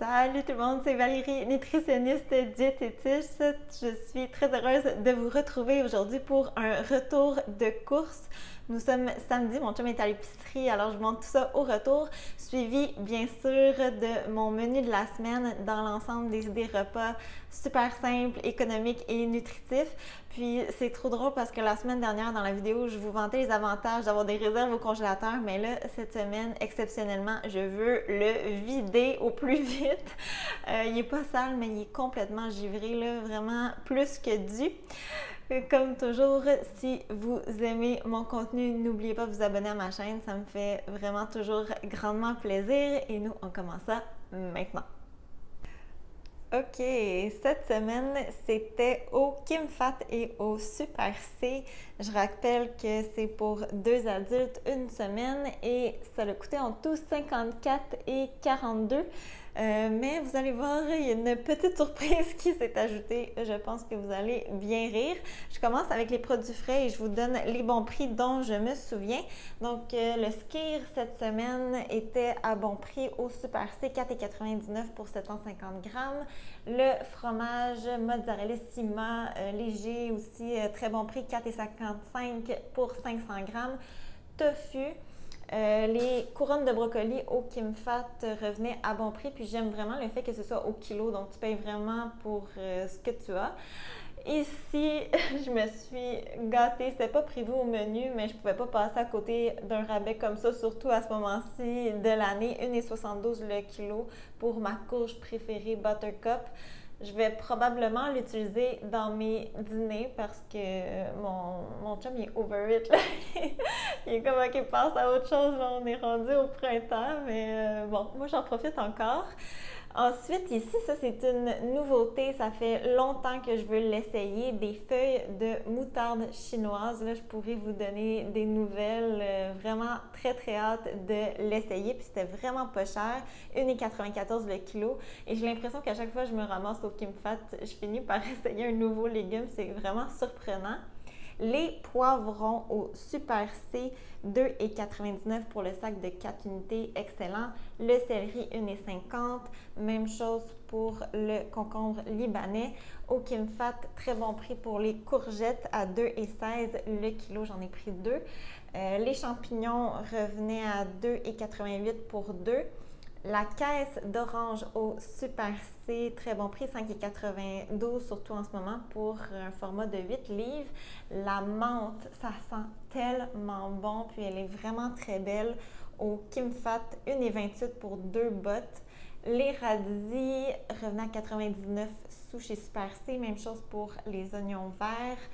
Salut tout le monde, c'est Valérie, nutritionniste diététicienne. Je suis très heureuse de vous retrouver aujourd'hui pour un retour de course. Nous sommes samedi, mon chum est à l'épicerie, alors je vous montre tout ça au retour, suivi bien sûr de mon menu de la semaine dans l'ensemble des repas super simples, économiques et nutritifs. Puis c'est trop drôle parce que la semaine dernière dans la vidéo, je vous vantais les avantages d'avoir des réserves au congélateur, mais là, cette semaine, exceptionnellement, je veux le vider au plus vite. Il n'est pas sale, mais il est complètement givré, là, vraiment plus que dû. Comme toujours, si vous aimez mon contenu, n'oubliez pas de vous abonner à ma chaîne, ça me fait vraiment toujours grandement plaisir. Et nous, on commence ça maintenant. Ok, cette semaine, c'était au KimFat et au Super C. Je rappelle que c'est pour 2 adultes une semaine et ça a coûté en tout 54 et 42. Mais vous allez voir, il y a une petite surprise qui s'est ajoutée. Je pense que vous allez bien rire. Je commence avec les produits frais et je vous donne les bons prix dont je me souviens. Donc, le Skyr cette semaine était à bon prix au Super C, 4,99 pour 750 grammes. Le fromage mozzarella Sima léger aussi, très bon prix, 4,55 pour 500 grammes. Tofu. Les couronnes de brocoli au KimFat revenaient à bon prix, puis j'aime vraiment le fait que ce soit au kilo, donc tu payes vraiment pour ce que tu as. Ici, je me suis gâtée, c'était pas prévu au menu, mais je pouvais pas passer à côté d'un rabais comme ça, surtout à ce moment-ci de l'année, 1,72 le kilo pour ma courge préférée Buttercup. Je vais probablement l'utiliser dans mes dîners parce que mon chum il est over it. Là. Il est comme ok, passe à autre chose. Là, on est rendu au printemps, mais bon, moi j'en profite encore. Ensuite, ici, ça c'est une nouveauté. Ça fait longtemps que je veux l'essayer. Des feuilles de moutarde chinoise. Là, je pourrais vous donner des nouvelles. Vraiment très très hâte de l'essayer. Puis c'était vraiment pas cher. 1,94 le kilo. Et j'ai l'impression qu'à chaque fois que je me ramasse au KimFat, je finis par essayer un nouveau légume. C'est vraiment surprenant. Les poivrons au Super C, 2,99 pour le sac de 4 unités, excellent. Le céleri, 1,50. Même chose pour le concombre libanais. Au KimFat, très bon prix pour les courgettes à 2,16 le kilo, j'en ai pris 2. Les champignons revenaient à 2,88 pour 2. La caisse d'orange au Super C, très bon prix, 5,92 surtout en ce moment pour un format de 8 livres. La menthe, ça sent tellement bon, puis elle est vraiment très belle. Au KimFat, 1,28 pour 2 bottes. Les radis revenaient à 99 sous chez Super C, même chose pour les oignons verts.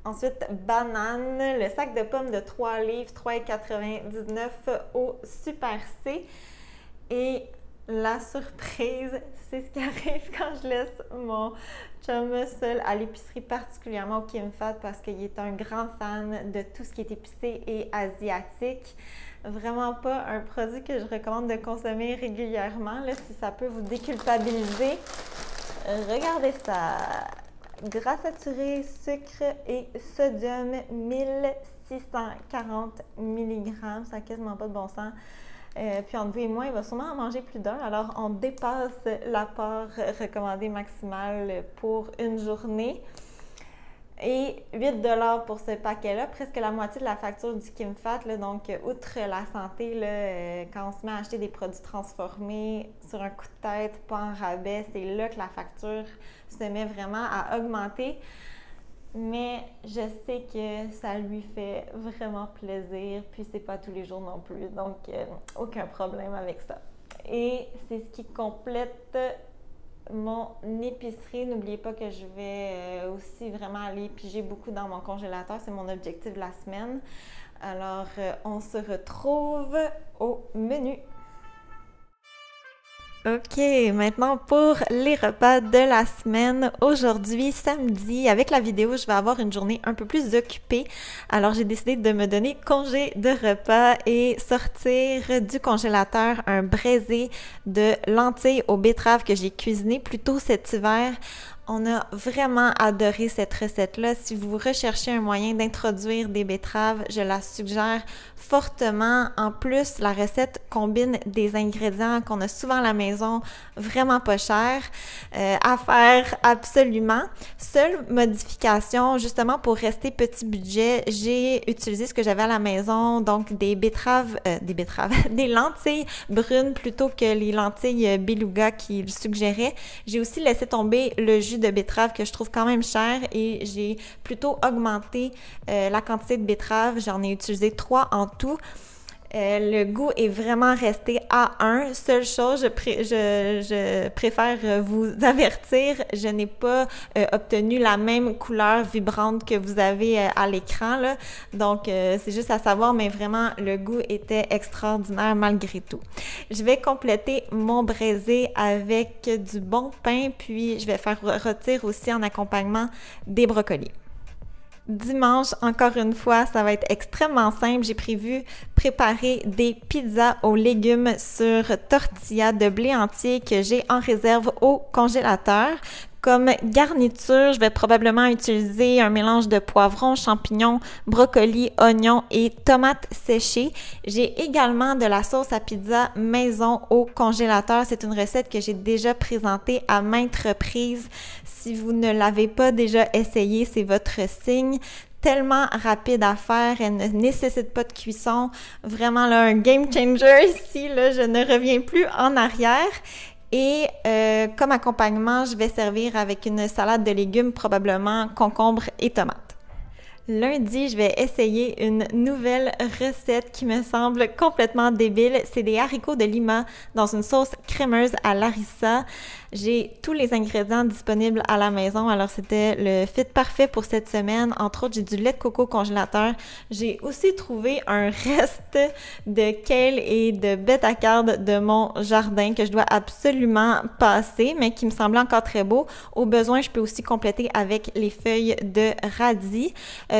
Ensuite, banane, le sac de pommes de 3 livres, 3,99 au Super C. Et la surprise, c'est ce qui arrive quand je laisse mon chum seul à l'épicerie, particulièrement au KimFat, parce qu'il est un grand fan de tout ce qui est épicé et asiatique. Vraiment pas un produit que je recommande de consommer régulièrement, là, si ça peut vous déculpabiliser. Regardez ça! Gras saturé, sucre et sodium, 1640 mg, ça n'a quasiment pas de bon sens. Puis entre vous et moi, il va sûrement en manger plus d'un. Alors, on dépasse l'apport recommandé maximal pour une journée. Et 8 $ pour ce paquet-là, presque la moitié de la facture du KimFat. Là, donc, outre la santé, là, quand on se met à acheter des produits transformés sur un coup de tête, pas en rabais, c'est là que la facture se met vraiment à augmenter. Mais je sais que ça lui fait vraiment plaisir, puis c'est pas tous les jours non plus, donc aucun problème avec ça. Et c'est ce qui complète mon épicerie. N'oubliez pas que je vais aussi vraiment aller piger beaucoup dans mon congélateur, c'est mon objectif de la semaine. Alors, on se retrouve au menu. Ok, maintenant pour les repas de la semaine. Aujourd'hui, samedi, avec la vidéo, je vais avoir une journée un peu plus occupée. Alors, j'ai décidé de me donner congé de repas et sortir du congélateur un braisé de lentilles aux betteraves que j'ai cuisiné plus tôt cet hiver On a vraiment adoré cette recette-là. Si vous recherchez un moyen d'introduire des betteraves, je la suggère fortement. En plus, la recette combine des ingrédients qu'on a souvent à la maison, vraiment pas chers, à faire absolument. Seule modification, justement pour rester petit budget, j'ai utilisé ce que j'avais à la maison, donc des lentilles brunes plutôt que les lentilles beluga qu'il suggérait. J'ai aussi laissé tomber le jus de betterave que je trouve quand même cher et j'ai plutôt augmenté la quantité de betterave. J'en ai utilisé 3 en tout. Le goût est vraiment resté à 1. Seule chose, je préfère vous avertir, je n'ai pas obtenu la même couleur vibrante que vous avez à l'écran, là. Donc, c'est juste à savoir, mais vraiment, le goût était extraordinaire malgré tout. Je vais compléter mon braisé avec du bon pain, puis je vais faire rôtir aussi en accompagnement des brocolis. Dimanche, encore une fois, ça va être extrêmement simple. J'ai prévu préparer des pizzas aux légumes sur tortilla de blé entier que j'ai en réserve au congélateur. Comme garniture, je vais probablement utiliser un mélange de poivrons, champignons, brocolis, oignons et tomates séchées. J'ai également de la sauce à pizza maison au congélateur. C'est une recette que j'ai déjà présentée à maintes reprises. Si vous ne l'avez pas déjà essayé, c'est votre signe. Tellement rapide à faire, elle ne nécessite pas de cuisson. Vraiment là, un game changer ici, là, je ne reviens plus en arrière. Et comme accompagnement, je vais servir avec une salade de légumes, probablement concombre et tomates. Lundi, je vais essayer une nouvelle recette qui me semble complètement débile. C'est des haricots de Lima dans une sauce crémeuse à l'harissa. J'ai tous les ingrédients disponibles à la maison, alors c'était le fit parfait pour cette semaine. Entre autres, j'ai du lait de coco congélateur. J'ai aussi trouvé un reste de kale et de bêta-carde de mon jardin que je dois absolument passer, mais qui me semblait encore très beau. Au besoin, je peux aussi compléter avec les feuilles de radis.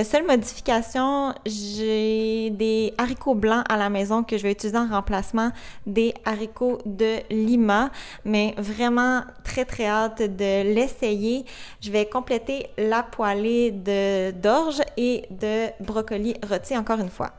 Seule modification, j'ai des haricots blancs à la maison que je vais utiliser en remplacement des haricots de Lima, mais vraiment très hâte de l'essayer. Je vais compléter la poêlée d'orge et de brocolis rôtis encore une fois.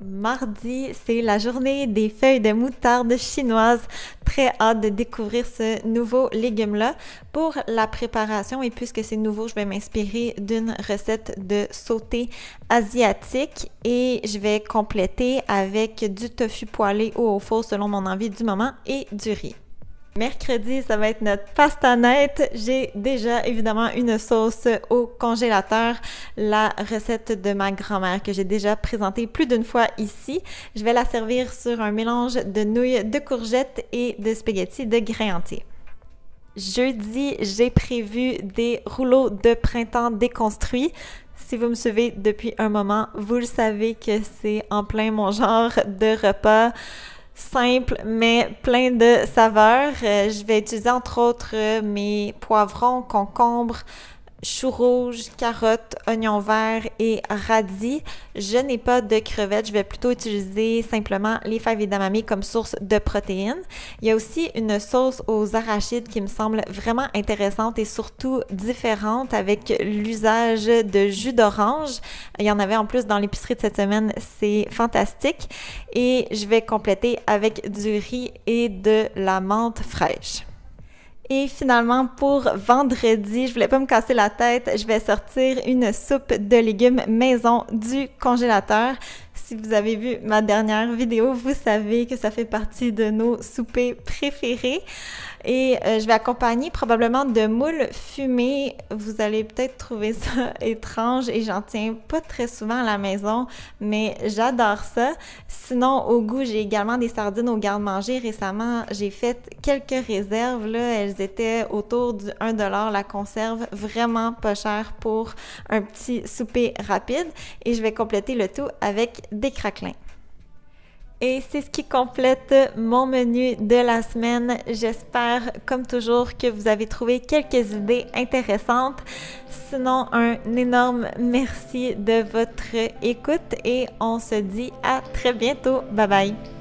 Mardi, c'est la journée des feuilles de moutarde chinoise. Très hâte de découvrir ce nouveau légume-là. Pour la préparation, et puisque c'est nouveau, je vais m'inspirer d'une recette de sauté asiatique et je vais compléter avec du tofu poêlé ou au four selon mon envie du moment et du riz. Mercredi, ça va être notre pasta nette. J'ai déjà évidemment une sauce au congélateur, la recette de ma grand-mère que j'ai déjà présentée plus d'une fois ici. Je vais la servir sur un mélange de nouilles, de courgettes et de spaghettis de grains entiers. Jeudi, j'ai prévu des rouleaux de printemps déconstruits. Si vous me suivez depuis un moment, vous le savez que c'est en plein mon genre de repas. Simple, mais plein de saveurs. Je vais utiliser entre autres mes poivrons, concombres, choux rouges, carottes, oignons verts et radis. Je n'ai pas de crevettes, je vais plutôt utiliser simplement les fèves d'edamame comme source de protéines. Il y a aussi une sauce aux arachides qui me semble vraiment intéressante et surtout différente avec l'usage de jus d'orange. Il y en avait en plus dans l'épicerie de cette semaine, c'est fantastique. Et je vais compléter avec du riz et de la menthe fraîche. Et finalement, pour vendredi, je voulais pas me casser la tête, je vais sortir une soupe de légumes maison du congélateur. Si vous avez vu ma dernière vidéo, vous savez que ça fait partie de nos soupers préférés. Et je vais accompagner probablement de moules fumées. Vous allez peut-être trouver ça étrange et j'en tiens pas très souvent à la maison, mais j'adore ça. Sinon, au goût, j'ai également des sardines au garde-manger. Récemment, j'ai fait quelques réserves. Là, elles étaient autour du 1$ la conserve. Vraiment pas cher pour un petit souper rapide. Et je vais compléter le tout avec des craquelins. Et c'est ce qui complète mon menu de la semaine. J'espère, comme toujours, que vous avez trouvé quelques idées intéressantes. Sinon, un énorme merci de votre écoute et on se dit à très bientôt. Bye bye!